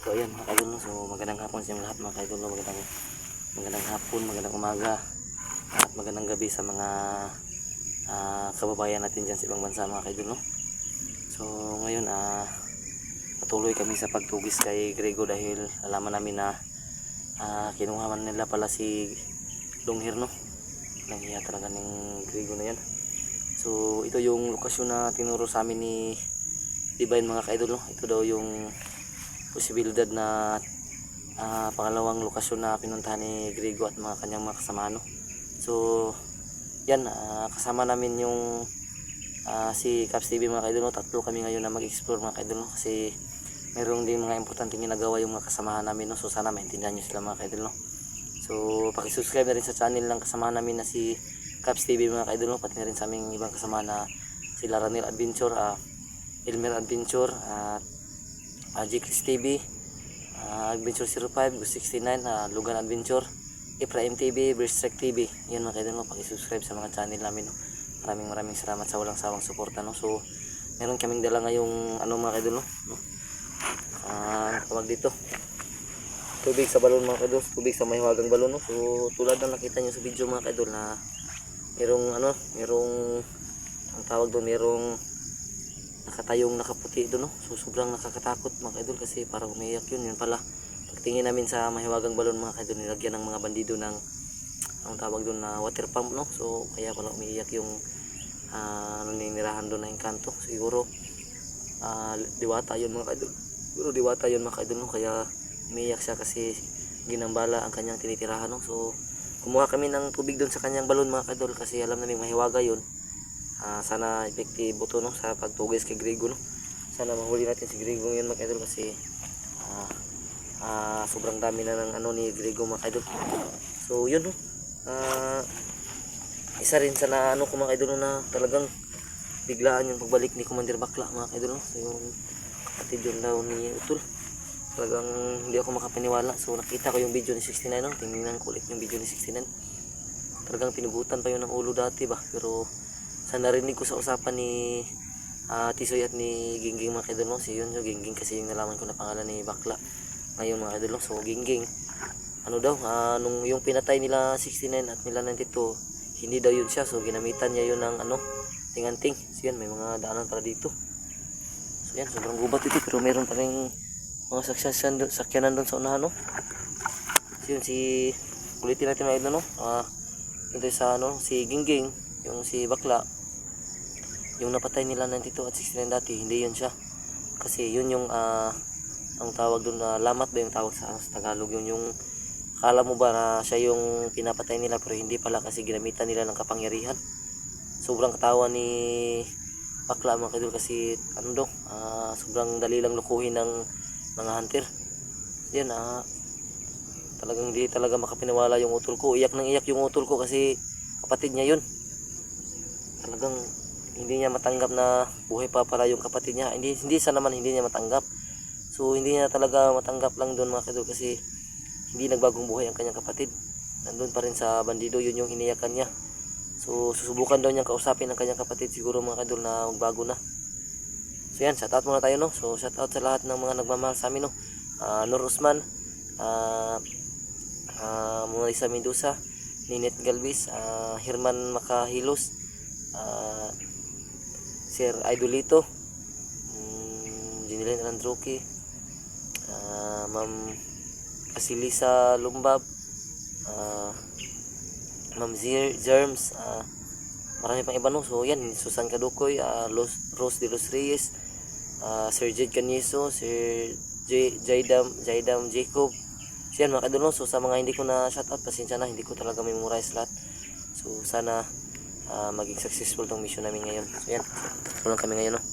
So ayan mga kaidol, no? So magandang hapon sa inyo lahat mga kaidol, no? Magandang hapon, magandang umaga at magandang gabi sa mga kababayan natin dyan sa ibang bansa mga kaidol, no? So ngayon patuloy kami sa pagtugis kay Grego dahil alaman namin na kinuha man nila pala si Longhir, no? Nanghiya talaga ng Grego na yan. So ito yung lokasyon na tinuro sa amin ni Divine mga kaidol, no? Ito daw yung posibilidad na pangalawang lokasyon na pinuntahan ni Grego at mga kanyang mga kasama, no? So yan, kasama namin yung si Caps TV mga kaidol, no? Tatlo kami ngayon na mag-explore mga kaidol, no? Kasi mayroong din mga importanteng ginagawa yung mga kasamahan namin, no? So sana maintindihan nyo sila mga kaidol, no? So pakisubscribe na rin sa channel ng kasamahan namin na si Caps TV mga kaidol, no? Pati na rin sa aming ibang kasama na sila Ranil Adventure, Elmer Adventure, G-Chris TV, Adventure 05, Gus 69, Lugan Adventure, Ephraim TV, Berstrike TV. Yan mga kaidol, no? Pakisubscribe sa mga channel namin, no? Maraming salamat sa walang sawang suporta, no? So meron kaming dala ngayong mga kaidol, no? Tawag dito, tubig sa balon mga kaidol, tubig sa mahiwagang balon, no? So tulad na nakita nyo sa video mga kaidol na merong ang tawag doon, merong nakatayong nakaputi doon, no? So sobrang nakakatakot mga kaidol kasi parang umiiyak yun pala. Pagtingin namin sa mahiwagang balon mga kaidol, nilagyan ng mga bandido ng ang tawag doon na water pump, no? So kaya pala umiiyak yung ninirahan doon na engkanto. Siguro diwata yun mga kaidol. Siguro diwata yun mga kaidol, no? Kaya umiiyak siya kasi ginambala ang kanyang tinitirahan, no? So kumuha kami ng tubig doon sa kanyang balon mga kaidol kasi alam namin mahiwaga yun. Sana epektibo to, no? Sa pagtugis kay Grego, no? Sana mahuli natin si Grego yun mga kaidol kasi sobrang dami na ng ni Grego mga kaidol. So yun, no? Isa rin sa ko mga kaidol, na talagang biglaan yung pagbalik ni Commander Bakla mga kaidol, no? So yung kapatid yun daw ni Utol, talagang hindi ako makapaniwala. So nakita ko yung video ni 69, no? Tingnan ko ulit yung video ni 69. Talagang pinugutan pa yun ng ulo dati ba, pero sa narinig ko sa usapan ni Tisoy at ni Gingging mga kaidol, no? Si yun yung Gingging kasi yung nalaman ko na pangalan ni Bakla ngayon mga kaidol, no? So Gingging nung yung pinatay nila 69 at nila 92, hindi daw yun siya. So ginamitan niya yun ng tinganting. So yan, may mga daanan para dito. So yan, sobrang gubat ito pero meron pa rin mga sakyanan doon sa unahan, no? So yun, ulitin natin mga idol, no? Ito sa si Gingging, yung si Bakla, yung napatay nila 92 at 69 dati, hindi yun siya. Kasi yun yung ang tawag doon na lamat ba yung tawag sa Tagalog, yung akala mo ba na siya yung pinapatay nila pero hindi pala kasi ginamitan nila ng kapangyarihan. Sobrang katawa ni Bakla mga kaidol kasi sobrang dali lang lukuhin ng mga hunter. Yan, talagang hindi talaga makapiniwala yung utol ko. Iyak nang iyak yung utol ko kasi kapatid niya yun. Talagang hindi niya matanggap na buhay pa para yung kapatid niya. Hindi sa naman hindi niya matanggap. So hindi niya talaga matanggap lang doon mga kaidol kasi hindi nagbagong buhay ang kanyang kapatid. Nandun pa rin sa bandido, yun yung hiniyakan niya. So susubukan daw niyang kausapin ang kanyang kapatid siguro mga kaidol na magbago na. So yan, shoutout muna tayo, no? So shoutout sa lahat ng mga nagmamahal sa amin, no? Nur Usman, Mona Lisa Mendoza, Ninette Galvis, Herman Makahilos, Sir Idolito, Jeneline Androki, Ma'am Casilisa Lumbab, Ma'am Germs, marami pang iba, no? So yan, Susan Kadukoy, Rose de los Reyes, Sir Jed Canyeso, Sir Jaidam Jacob. So yan mga kaidol, no? So sa mga hindi ko na shoutout, pasensya na, hindi ko talaga memorize lahat. So sana maging successful tong mission namin ngayon. So yan, tulong kami ngayon, no?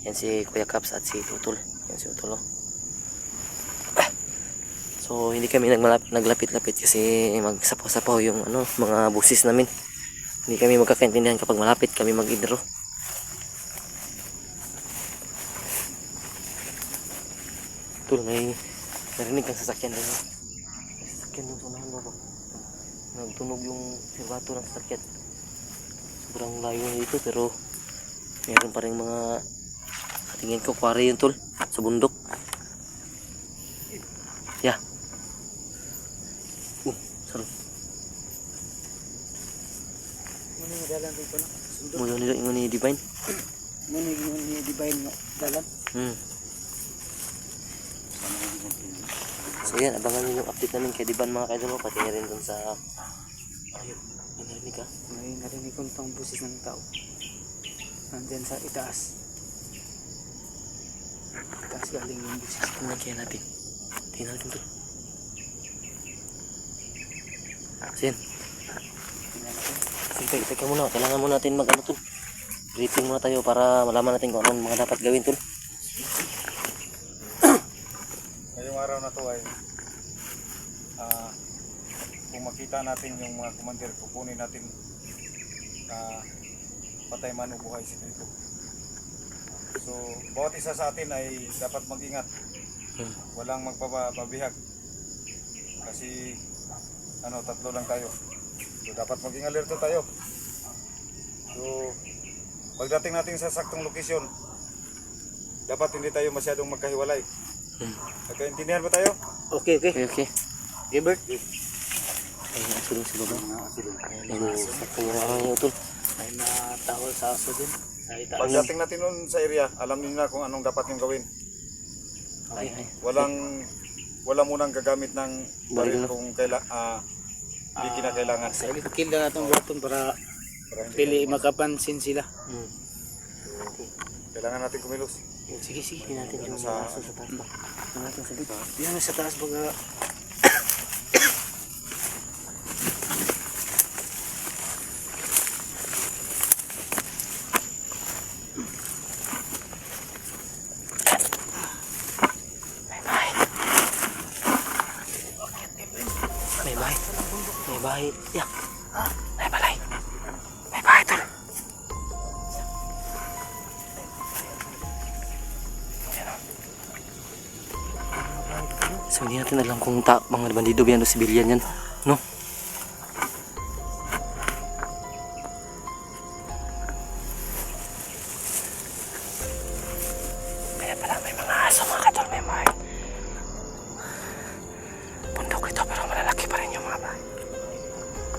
Yan si Kuya Caps at si Utol. Yan si Utol, no? So hindi kami naglapit-lapit kasi magsapaw-sapaw yung mga busis namin. Hindi kami magkakaintindihan kapag malapit kami mag-intro. Tul, may narinig kang sasakyan doon. Sasakyan doon sa unahan ba? Nagtunog yung sirbato ng sasakyan. Sobrang layo dito pero meron pa rin mga tingin ko quarry yun, tol, sa bundok. Ya. Sarap. Muna yung dalan rin ko na. Sundot. Muna nila ingon ni Divine. Muna yung divine nga dalan. So yan, abangan nyo yung update namin kay Diban mga kaidol, pati na rin dun sa ayun, may narinig ka? May narinig kong tong busis ng tao. Nandyan sa itaas. Itaas galing yung busis. Tingnan kaya natin. Tingnan natin to. Sin, Tingnan natin. sige, teka muna, kailangan muna natin mag ano to. Briefing muna tayo para malaman natin kung anong mga dapat gawin to. Ngayong araw na to ay kung makita natin yung mga commander, kukunin natin na patay man o buhay si Trito. So, bawat isa sa atin ay dapat mag-ingat. Walang magpapabihag. Kasi tatlo lang tayo. So, dapat maging alerto tayo. So, pagdating natin sa saktong lokasyon, dapat hindi tayo masyadong magkahiwalay. Nagkaintindihan ba tayo? Okay, okay. Okay. Gilbert. Ayun, asulong sa baba. Ayun, sa kanyang utol. May tao sa aso din. Sa itaas. Pagdating natin nun sa area, alam niyo na kung anong dapat niyong gawin. Ay. Wala munang gagamit ng Baril baril na. kung hindi kinakailangan. Sa ilikil na natong weapon para Para hindi pili tayo makapansin sila. kailangan natin kumilos. Sige, tingnan natin yung mga aso sa taas ba. Tingnan natin sa dito. Yan sa taas baga. May bahay. May bahay. Ya. May balay. May bahay tol. So hindi natin alam kung mga bandido ba yan o civilian yan. No? Kaya pala may mga aso mga katol. May bahay. Bundok ito pero malalaki pa rin yung mga bahay.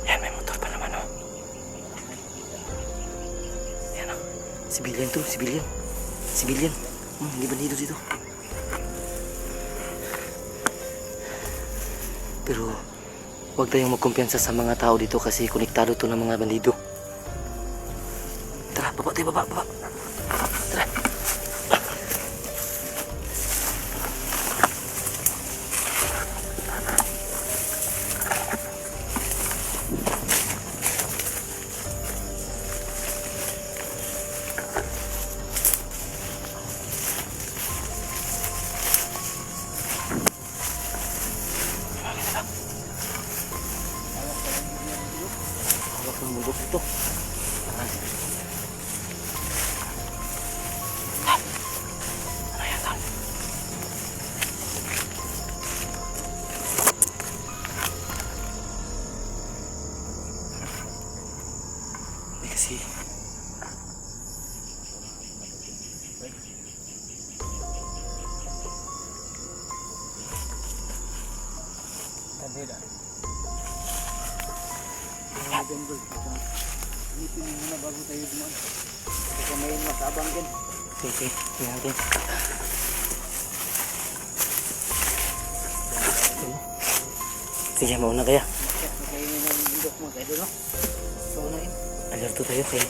Yan, may motor pa naman, oh. Yan, oh. Civilian to, civilian. Civilian. Hindi bandido dito. Pero, huwag tayong magkumpiyansa sa mga tao dito kasi konektado to ng mga bandido. Tara, baba tayo, baba. Tara. Hawak ng bundok ito. Ano yan, Tol? Hindi kasi Kabila. November. Ipin mo muna bago tayo dumaan. Kasi ngayon masabang din. sige, tingnan natin. Sige, mauna kaya. Kayo na ng bundok mo kayo no? So na yun. Alerto tayo kaya.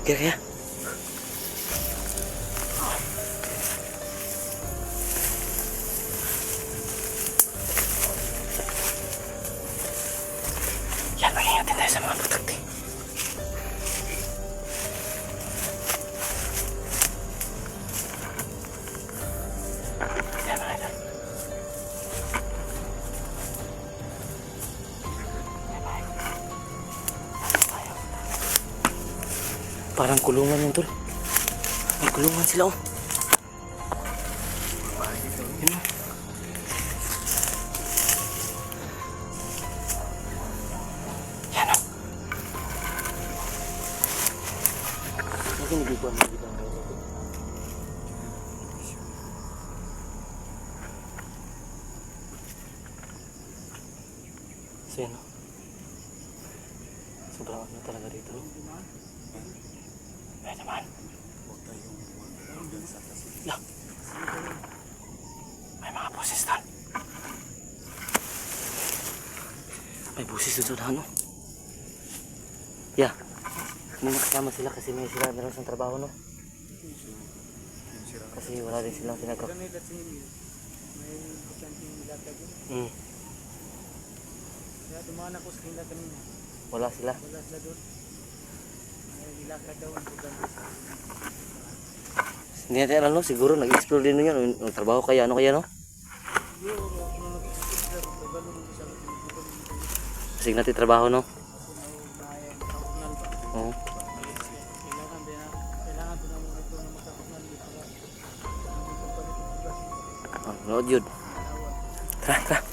Kaya. Yan, mag-ingatin tayo sa mga putakti. Yan, mga idol. Parang kulungan yun, tol. May kulungan sila, oh. Yun o. Yan o. Lagi nagiguan mo dito. So yan o. Sobrang ano talaga dito. Ay naman. Huwag tayong magdaan sa kasi. Lah. May mga boses doon. May boses doon sa ano. Yeah. Hindi nakasama sila kasi may sila meron sa trabaho no. Yung sira. Kasi wala din silang pinagawa. May kusanting nilakad yun. Kaya dumaan ako sa kanila kanina. Wala sila. Wala sila doon. May nilakad daw ang kusanting. Hindi natin alam no. Siguro nag-explore din yun. Nagtrabaho kaya ano kaya no. Siguro kung nag-explore sila, magkabalo mo sa mga Kasi natin trabaho no. Oo. Oh, nood yun. Tara, tara.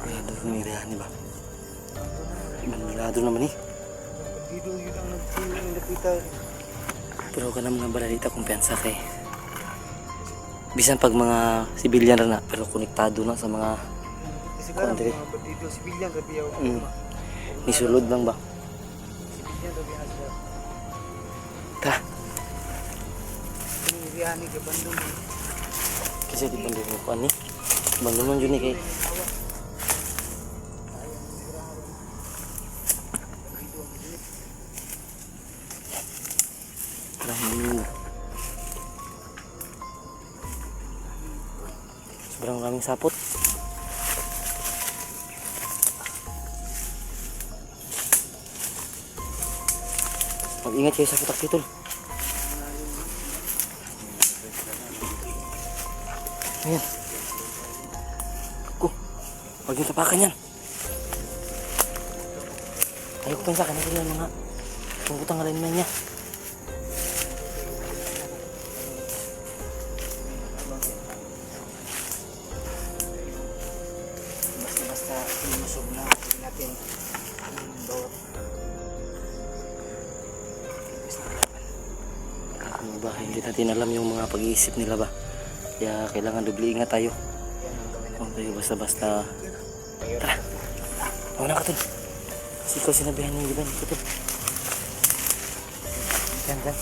Ayan doon yung area, di ba? Bandilado naman eh. Dito yun ang nagpita. Pero ka naman nga balalita kumpiyansa kay. Bisan pag mga sibilyan na pero konektado na sa mga Kasi karang Kuwante. mga bandido, sibilyan gabi ako. nisulod lang ba? Sibilyan gabi na sila. Tara. Iniirihan ni Kabandong. Kasi di bandung mo kuan ni. Bandung man yun eh kay. Tara mo. Sobrang raming sapot. Mag-ingat kayo sa putak dito. Ayan. Ako. Huwag yung tapakan yan. Ayaw ko pensa ka na sila mga tunggutang alignment niya. Basta-basta inusob na natin ang bawat ibis na laban. Ano ba, hindi natin alam yung mga pag-iisip nila ba. Kaya kailangan dubli ingat tayo. Huwag tayo basta-basta. Tara. Mauna ka dun. Kasi ikaw sinabihan niyo, di ba? Ito dun. Yan, yan.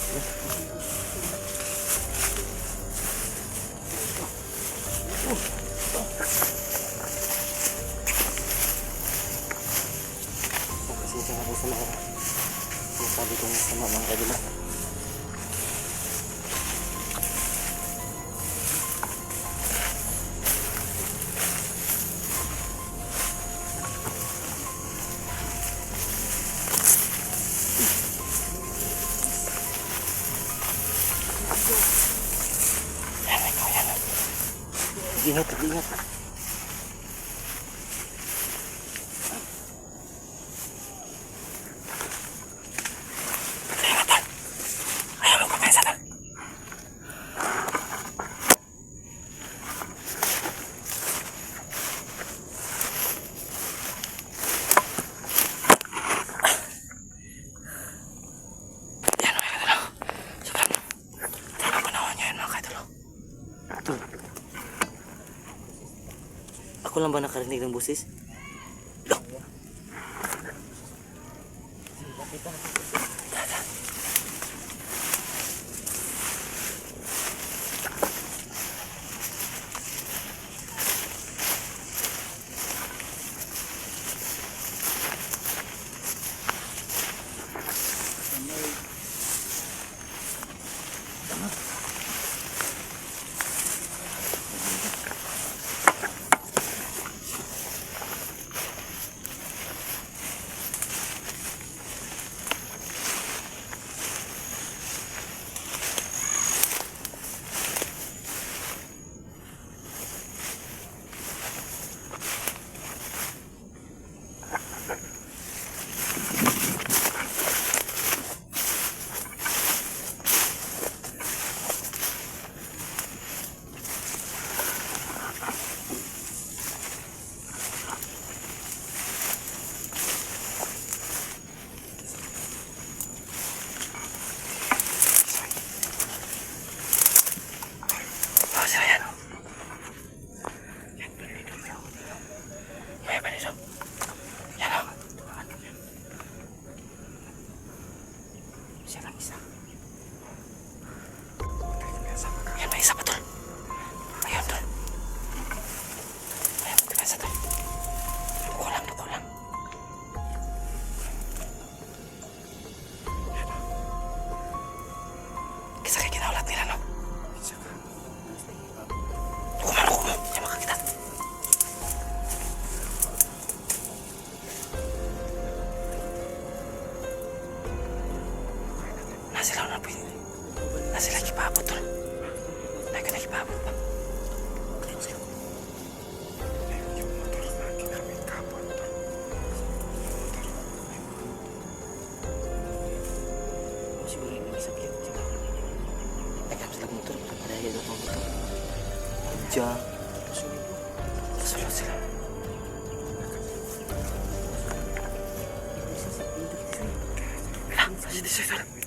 Pasensya nga po sa mga sinasabi kong sama mga kadila. Yan, ikaw yan. Ingat, ingat. Ayaw mo kumesa na. Yan, mga kadalo. Sobrang panahon nyo yan, mga kadalo. Ito. Ako lang ba nakarinig ng busis? sila yan. May pa nito. Yan o. Siya lang isa. Yan, may isa pa tol. Ayun tol. Ayun, magkakasa tol. Duko lang. Kisa kayo ginaulat nila, no? Duko mo. Yan makakita. Nasilaw na po yun. Nasilaw kipabot, tol. Naga na kipabot pa. Siguro yung sakit. Nagkapit ang motor. Padaya doon ang motor. Diyan. Kasulot sila. Wala, sa sisi,